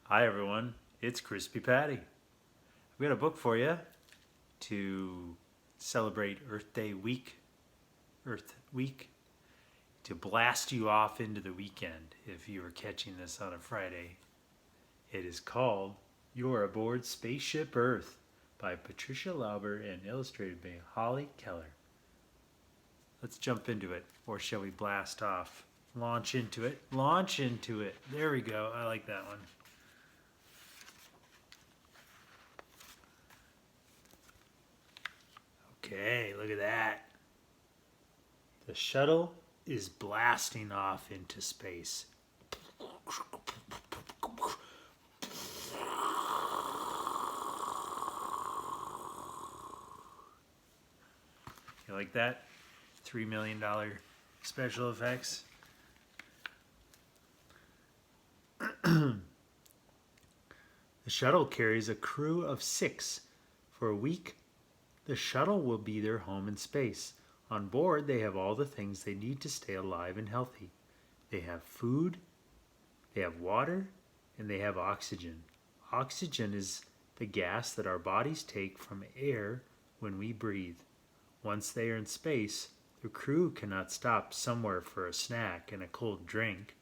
Hi everyone, it's Crispy Patty. We got a book for you to celebrate Earth Week, to blast you off into the weekend if you are catching this on a Friday. It is called You're Aboard Spaceship Earth by Patricia Lauber and illustrated by Holly Keller. Let's jump into it, or shall we blast off? Launch into it. Launch into it. There we go. I like that one. Okay, look at that. The shuttle is blasting off into space. You like that? $3 million special effects. The shuttle carries a crew of 6. For a week, the shuttle will be their home in space. On board, they have all the things they need to stay alive and healthy. They have food, they have water, and they have oxygen. Oxygen is the gas that our bodies take from air when we breathe. Once they are in space, the crew cannot stop somewhere for a snack and a cold drink.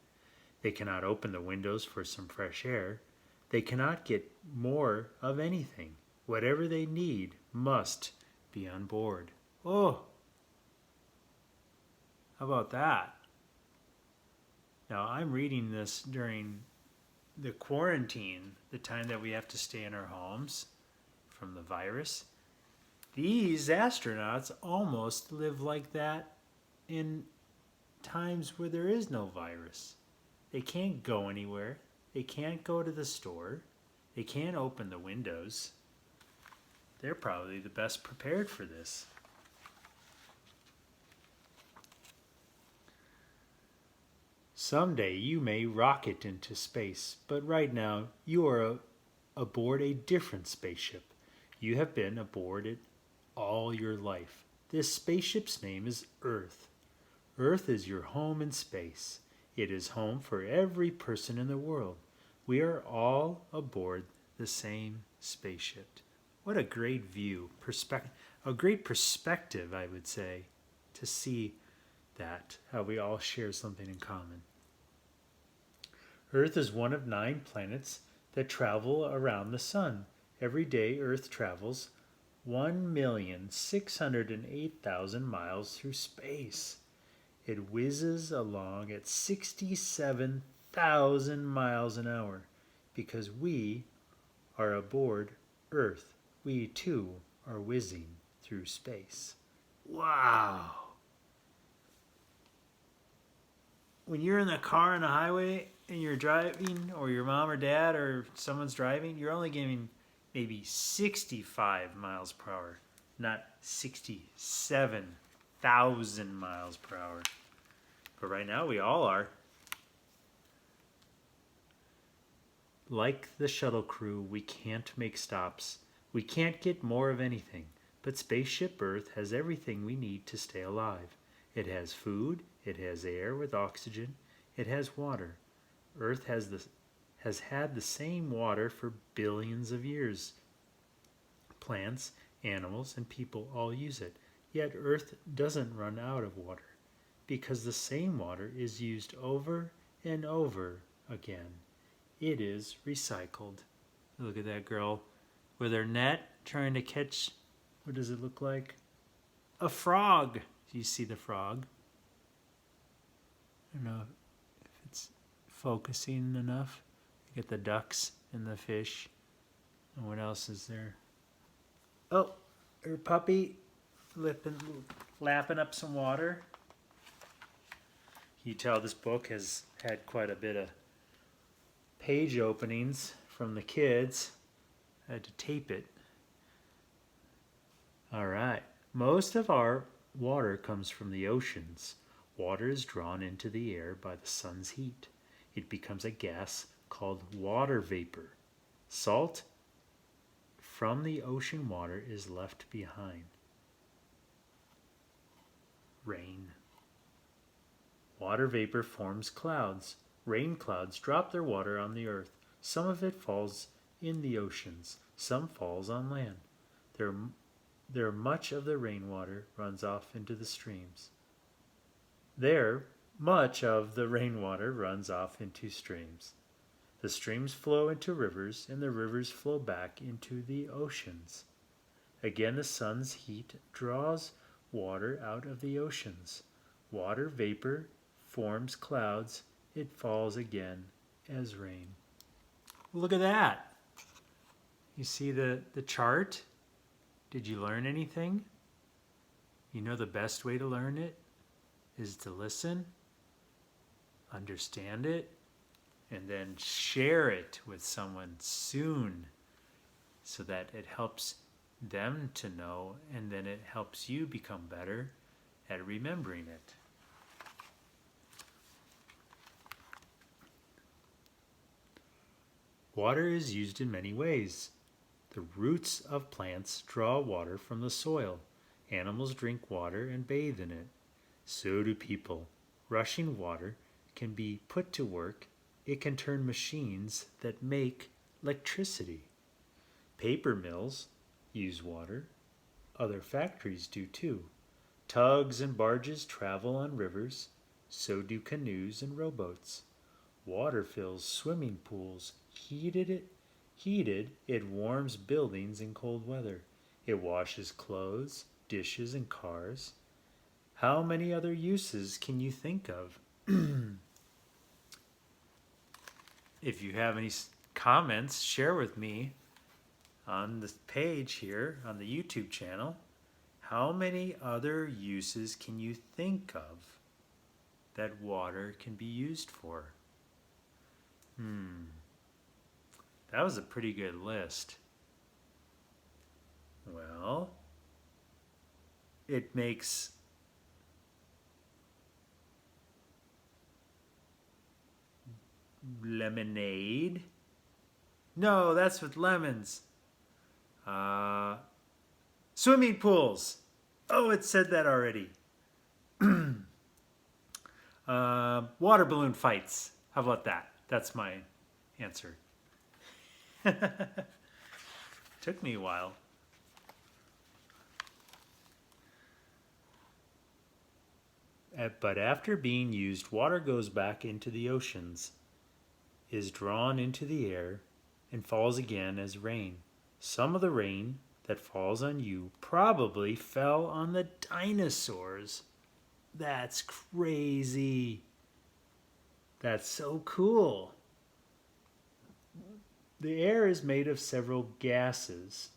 They cannot open the windows for some fresh air. They cannot get more of anything. Whatever they need must be on board. Oh, how about that? Now, I'm reading this during the quarantine, the time that we have to stay in our homes from the virus. These astronauts almost live like that in times where there is no virus. They can't go anywhere. They can't go to the store. They can't open the windows. They're probably the best prepared for this. Someday you may rocket into space, but right now you are aboard a different spaceship. You have been aboard it all your life. This spaceship's name is Earth. Earth is your home in space. It is home for every person in the world. We are all aboard the same spaceship. What a great view, a great perspective, I would say, to see that, how we all share something in common. Earth is one of 9 planets that travel around the sun. Every day, Earth travels 1,608,000 miles through space. It whizzes along at 67,000 miles an hour because we are aboard Earth. We too are whizzing through space. Wow! When you're in the car on the highway and you're driving, or your mom or dad or someone's driving, you're only getting maybe 65 miles per hour, not 67,000 miles per hour. But right now we all are. Like the shuttle crew, we can't make stops. We can't get more of anything. But Spaceship Earth has everything we need to stay alive. It has food, it has air with oxygen, it has water. Earth has had the same water for billions of years. Plants, animals, and people all use it. Yet Earth doesn't run out of water because the same water is used over and over again. It is recycled. Look at that girl with her net trying to catch, what does it look like? A frog. Do you see the frog? I don't know if it's focusing enough. You get the ducks and the fish. And what else is there? Oh, her puppy lapping up some water. You tell this book has had quite a bit of page openings from the kids. I had to tape it. All right. Most of our water comes from the oceans. Water is drawn into the air by the sun's heat. It becomes a gas called water vapor. Salt from the ocean water is left behind. Rain. Water vapor forms clouds. Rain clouds drop their water on the earth. Some of it falls in the oceans, some falls on land. There, there much of the rainwater runs off into the streams. There, much of the rainwater runs off into streams. The streams flow into rivers, and the rivers flow back into the oceans. Again, the sun's heat draws water out of the oceans. Water vapor forms clouds. It falls again as rain. Look at that. You see the chart? Did you learn anything? You know the best way to learn it is to listen, understand it, and then share it with someone soon so that it helps them to know, and then it helps you become better at remembering it. Water is used in many ways. The roots of plants draw water from the soil. Animals drink water and bathe in it. So do people. Rushing water can be put to work. It can turn machines that make electricity. Paper mills use water. Other factories do too. Tugs and barges travel on rivers. So do canoes and rowboats. Water fills swimming pools. Heated, it warms buildings in cold weather. It washes clothes, dishes, and cars. How many other uses can you think of? If you have any comments, share with me on the page here on the YouTube channel. How many other uses can you think of that water can be used for? That was a pretty good list. Well, it makes lemonade. No, that's with lemons. Swimming pools. Oh, it said that already. Water balloon fights. How about that? That's my answer. Took me a while. But after being used, water goes back into the oceans, is drawn into the air, and falls again as rain. Some of the rain that falls on you probably fell on the dinosaurs. That's crazy. That's so cool. The air is made of several gases.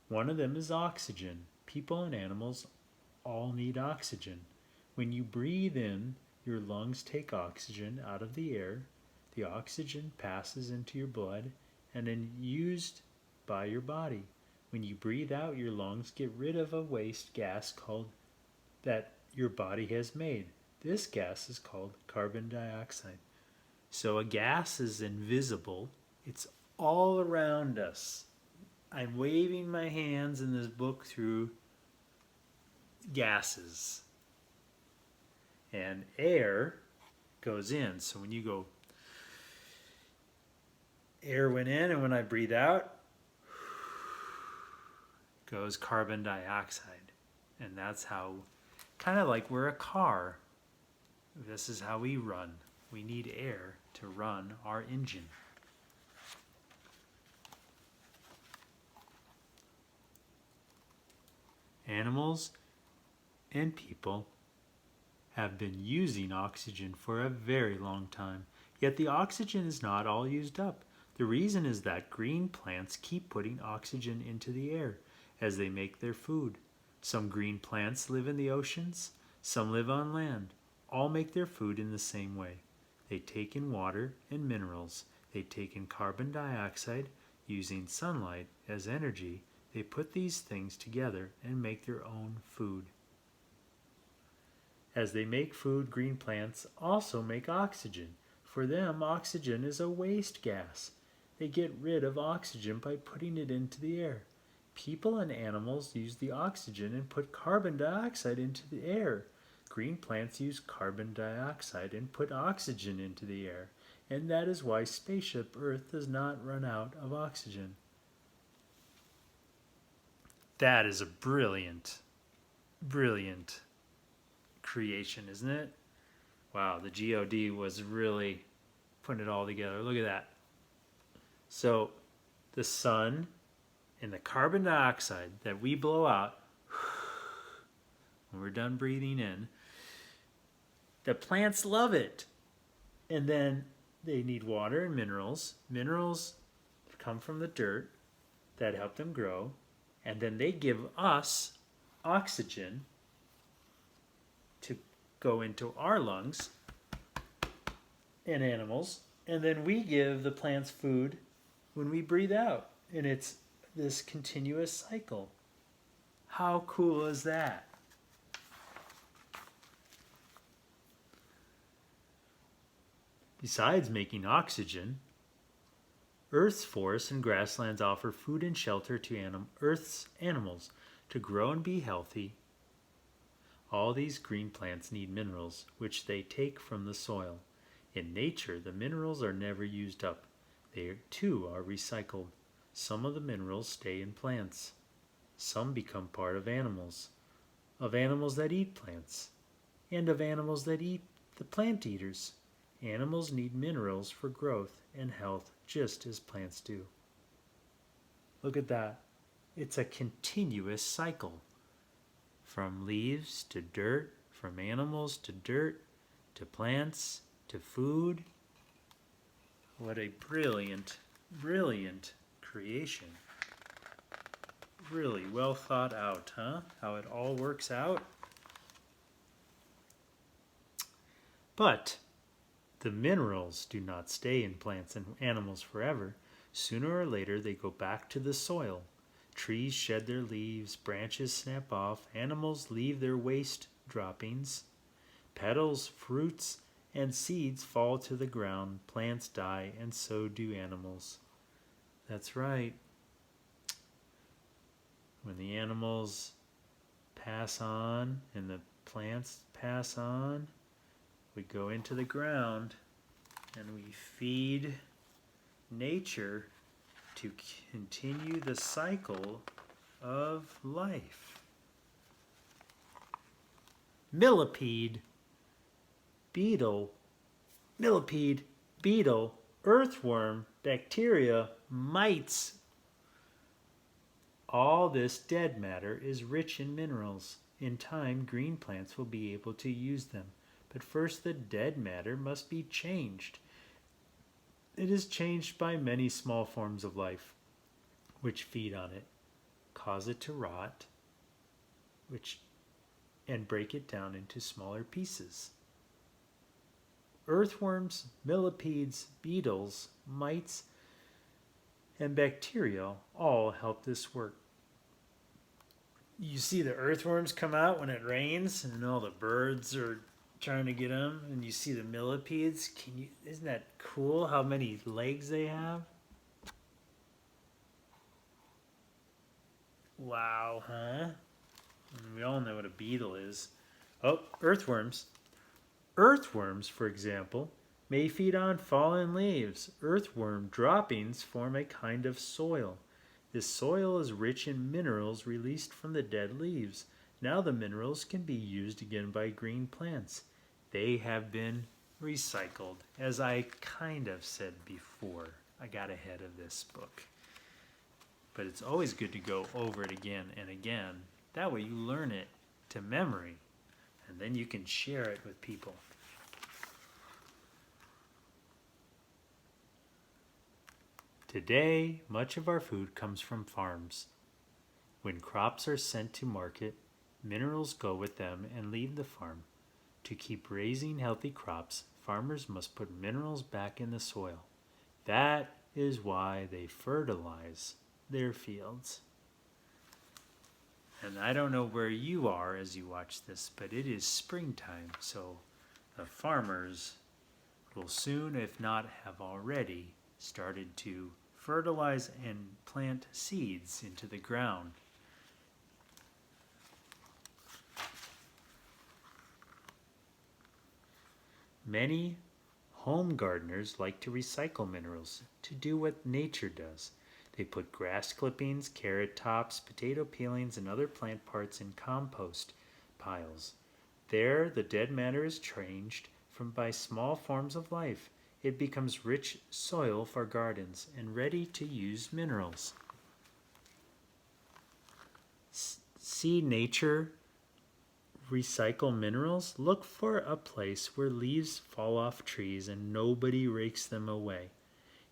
One of them is oxygen. People and animals all need oxygen. When you breathe in, your lungs take oxygen out of the air. The oxygen passes into your blood and then used by your body. When you breathe out, your lungs get rid of a waste gas called that your body has made. This gas is called carbon dioxide. So a gas is invisible. It's all around us. I'm waving my hands in this book through gases. And air goes in. So when you go, air went in, and when I breathe out, goes carbon dioxide. And that's how, kind of like we're a car. This is how we run. We need air to run our engine. Animals and people have been using oxygen for a very long time, yet the oxygen is not all used up. The reason is that green plants keep putting oxygen into the air as they make their food. Some green plants live in the oceans, some live on land. All make their food in the same way. They take in water and minerals. They take in carbon dioxide. Using sunlight as energy, they put these things together and make their own food. As they make food, green plants also make oxygen. For them, oxygen is a waste gas. They get rid of oxygen by putting it into the air. People and animals use the oxygen and put carbon dioxide into the air. Green plants use carbon dioxide and put oxygen into the air. And that is why Spaceship Earth does not run out of oxygen. That is a brilliant, brilliant creation, isn't it? Wow, the GOD was really putting it all together. Look at that. So the sun and the carbon dioxide that we blow out when we're done breathing in, the plants love it. And then they need water and minerals. Minerals come from the dirt that help them grow. And then they give us oxygen to go into our lungs and animals. And then we give the plants food when we breathe out. And it's this continuous cycle. How cool is that? Besides making oxygen, Earth's forests and grasslands offer food and shelter to Earth's animals to grow and be healthy. All these green plants need minerals, which they take from the soil. In nature, the minerals are never used up. They too are recycled. Some of the minerals stay in plants. Some become part of animals that eat plants, and of animals that eat the plant eaters. Animals need minerals for growth and health just as plants do. Look at that. It's a continuous cycle. From leaves to dirt, from animals to dirt, to plants, to food. What a brilliant, brilliant creation. Really well thought out, huh? How it all works out. But the minerals do not stay in plants and animals forever. Sooner or later they go back to the soil. Trees shed their leaves, branches snap off, animals leave their waste droppings. Petals, fruits, and seeds fall to the ground. Plants die, and so do animals. That's right. When the animals pass on and the plants pass on, we go into the ground and we feed nature to continue the cycle of life. Millipede, beetle, earthworm, bacteria, mites. All this dead matter is rich in minerals. In time, green plants will be able to use them. But first, the dead matter must be changed. It is changed by many small forms of life, which feed on it, cause it to rot, and break it down into smaller pieces. Earthworms, millipedes, beetles, mites, and bacteria all help this work. You see the earthworms come out when it rains, and all the birds are trying to get them, and you see the millipedes. Isn't that cool how many legs they have? Wow, huh? We all know what a beetle is. Oh, earthworms. Earthworms, for example, may feed on fallen leaves. Earthworm droppings form a kind of soil. This soil is rich in minerals released from the dead leaves. Now the minerals can be used again by green plants. They have been recycled, as I kind of said before. I got ahead of this book. But it's always good to go over it again and again. That way you learn it to memory, and then you can share it with people. Today, much of our food comes from farms. When crops are sent to market, minerals go with them and leave the farm. To keep raising healthy crops, farmers must put minerals back in the soil. That is why they fertilize their fields. And I don't know where you are as you watch this, but it is springtime, so the farmers will soon, if not have already, started to fertilize and plant seeds into the ground. Many Home gardeners like to recycle minerals to do what nature does. They put grass clippings, carrot tops, potato peelings, and other plant parts in compost piles. There, the dead matter is changed from by small forms of life. It becomes rich soil for gardens and ready to use minerals. See nature recycle minerals? Look for a place where leaves fall off trees and nobody rakes them away.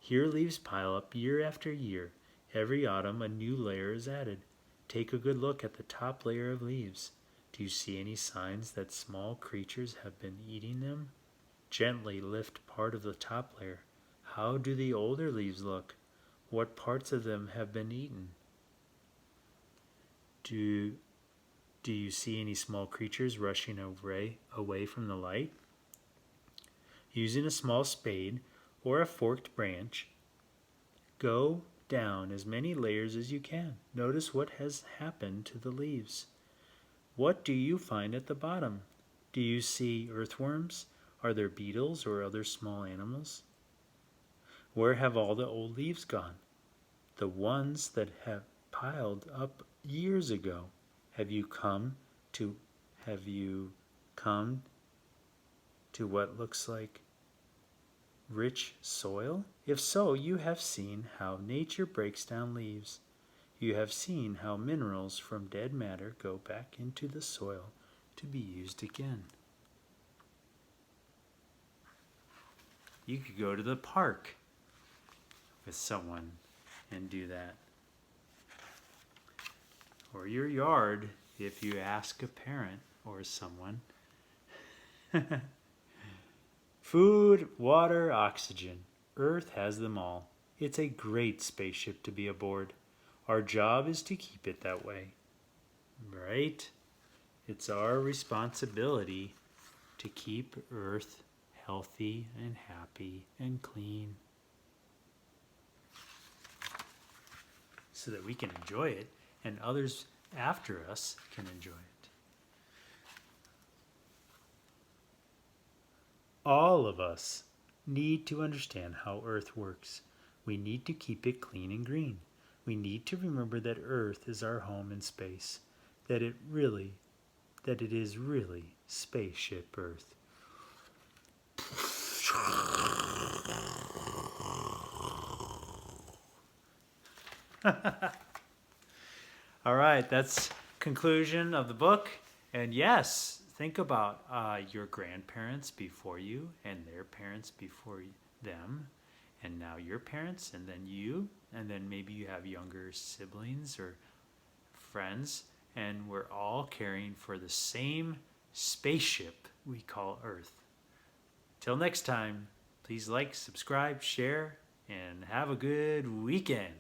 Here leaves pile up year after year. Every autumn a new layer is added. Take a good look at the top layer of leaves. Do you see any signs that small creatures have been eating them? Gently lift part of the top layer. How do the older leaves look? What parts of them have been eaten? Do you see any small creatures rushing away from the light? Using a small spade or a forked branch, go down as many layers as you can. Notice what has happened to the leaves. What do you find at the bottom? Do you see earthworms? Are there beetles or other small animals? Where have all the old leaves gone? The ones that have piled up years ago. Have you come to what looks like rich soil? If so, you have seen how nature breaks down leaves. You have seen how minerals from dead matter go back into the soil to be used again. You could go to the park with someone and do that. Or your yard if you ask a parent or someone. Food, water, oxygen. Earth has them all. It's a great spaceship to be aboard. Our job is to keep it that way. Right? It's our responsibility to keep Earth healthy and happy and clean so that we can enjoy it and others after us can enjoy it. All of us need to understand how Earth works. We need to keep it clean and green. We need to remember that Earth is our home in space, that it is really Spaceship Earth. All right, that's conclusion of the book. And yes, think about your grandparents before you and their parents before them, and now your parents, and then you, and then maybe you have younger siblings or friends, and we're all caring for the same spaceship we call Earth. Till next time, please like, subscribe, share, and have a good weekend.